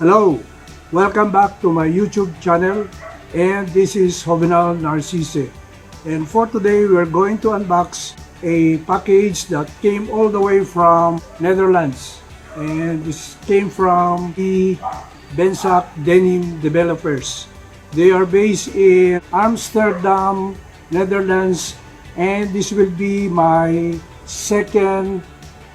Hello, welcome back to my YouTube channel, and this is Jovenal Narcisse. And for today, we're going to unbox a package that came all the way from Netherlands, and this came from the Benzak Denim Developers. They are based in Amsterdam, Netherlands, and this will be my second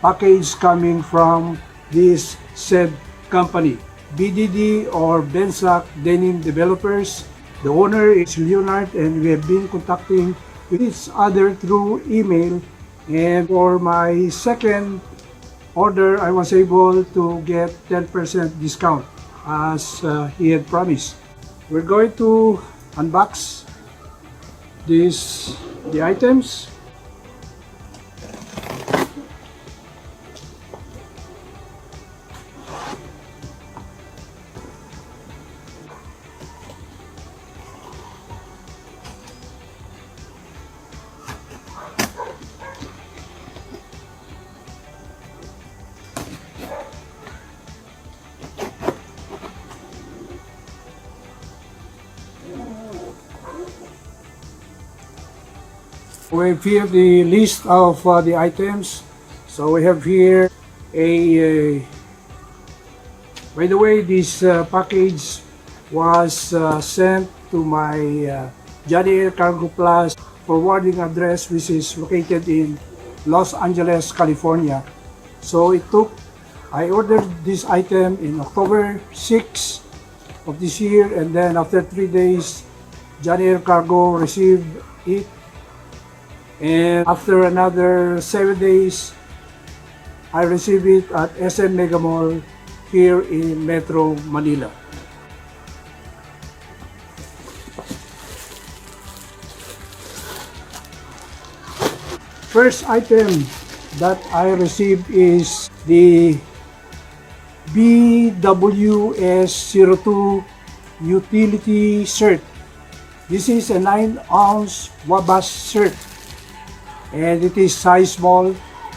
package coming from this said company, BDD or Benzak Denim Developers. The owner is Leonard, and we have been contacting with each other through email. And for my second order, I was able to get 10% discount as he had promised. We're going to unbox the items. We have here the list of the items. So we have here by the way, this package was sent to my Johnny Air Cargo Plus forwarding address, which is located in Los Angeles, California. So I ordered this item in October 6 of this year, and then after 3 days, Johnny Air Cargo received it. And after another 7 days, I received it at SM Mega Mall here in Metro Manila. First item that I received is the BWS02 Utility Shirt. This is a 9-ounce Wabash shirt, and it is size small.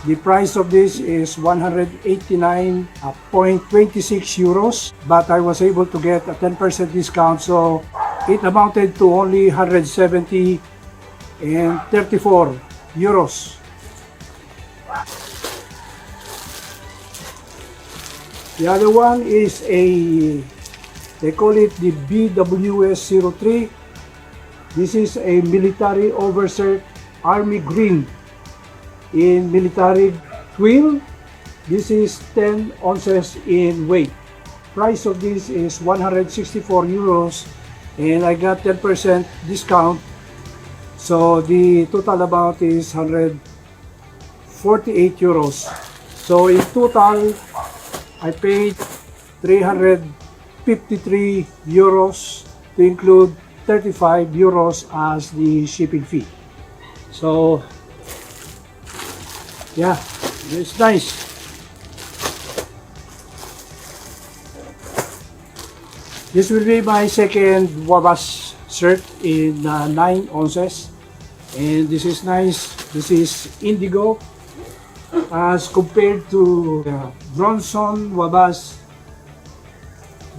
The price of this is 189.26 euros, but I was able to get a 10% discount, so it amounted to only 170 and 34 euros. The other one is they call it the BWS03. This is a military overshirt, army green in military twill. This is 10 ounces in weight. Price of this is 164 euros, and I got 10% discount, so the total amount is 148 euros. So in total, I paid 353 euros to include 35 euros as the shipping fee. So yeah, it's nice. This will be my second Wabash shirt in 9 ounces, and this is nice. This is indigo as compared to Bronson Wabash.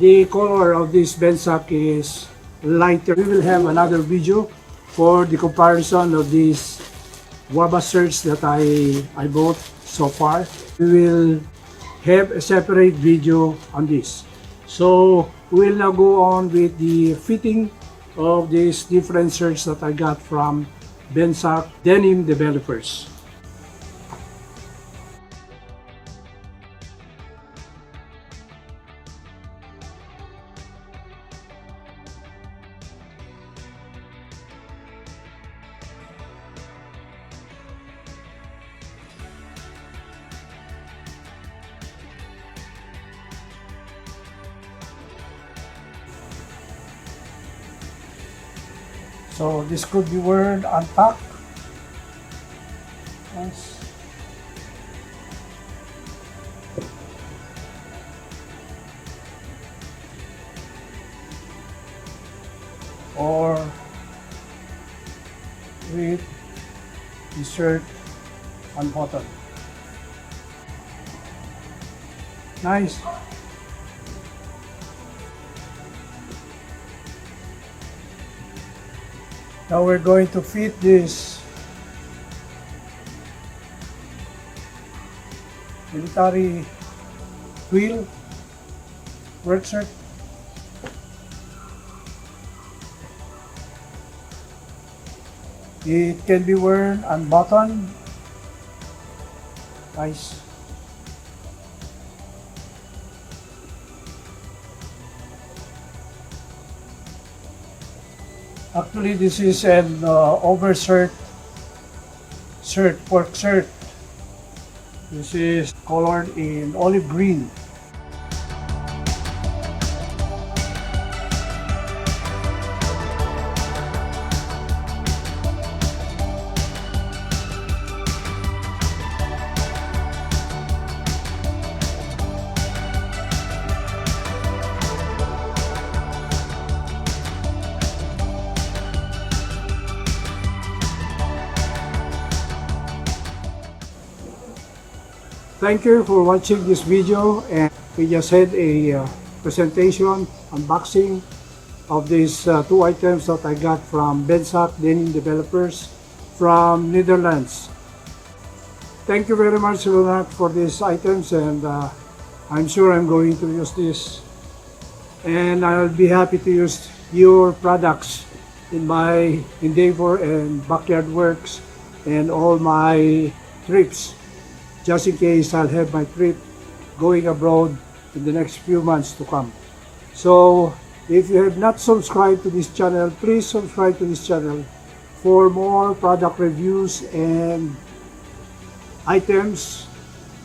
The color of this Benzak is lighter. We will have another video for the comparison of these Wabash shirts that I bought so far. We will have a separate video on this. So we'll now go on with the fitting of these different shirts that I got from Benzak Denim Developers. So this could be worn on top. Yes. Or with the shirt on bottom. Nice. Now we're going to fit this Military Twill Overshirt. It can be worn unbuttoned. Nice. Actually, this is an overshirt work shirt. This is colored in olive green. Thank you for watching this video, and we just had a presentation, unboxing of these two items that I got from Benzak Denim Developers from Netherlands. Thank you very much, Leonard, for these items, and I'm sure I'm going to use this, and I'll be happy to use your products in my endeavor and backyard works and all my trips, just in case I'll have my trip going abroad in the next few months to come. So if you have not subscribed to this channel, please subscribe to this channel for more product reviews and items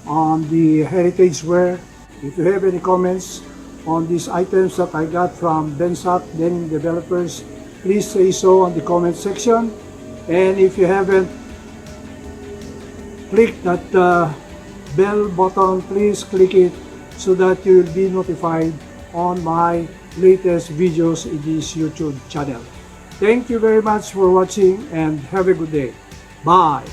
on the heritage wear. If you have any comments on these items that I got from Benzak Denim Developers, please say so on the comment section. And if you haven't click that bell button, please click it so that you will be notified on my latest videos in this YouTube channel. Thank you very much for watching and have a good day. Bye!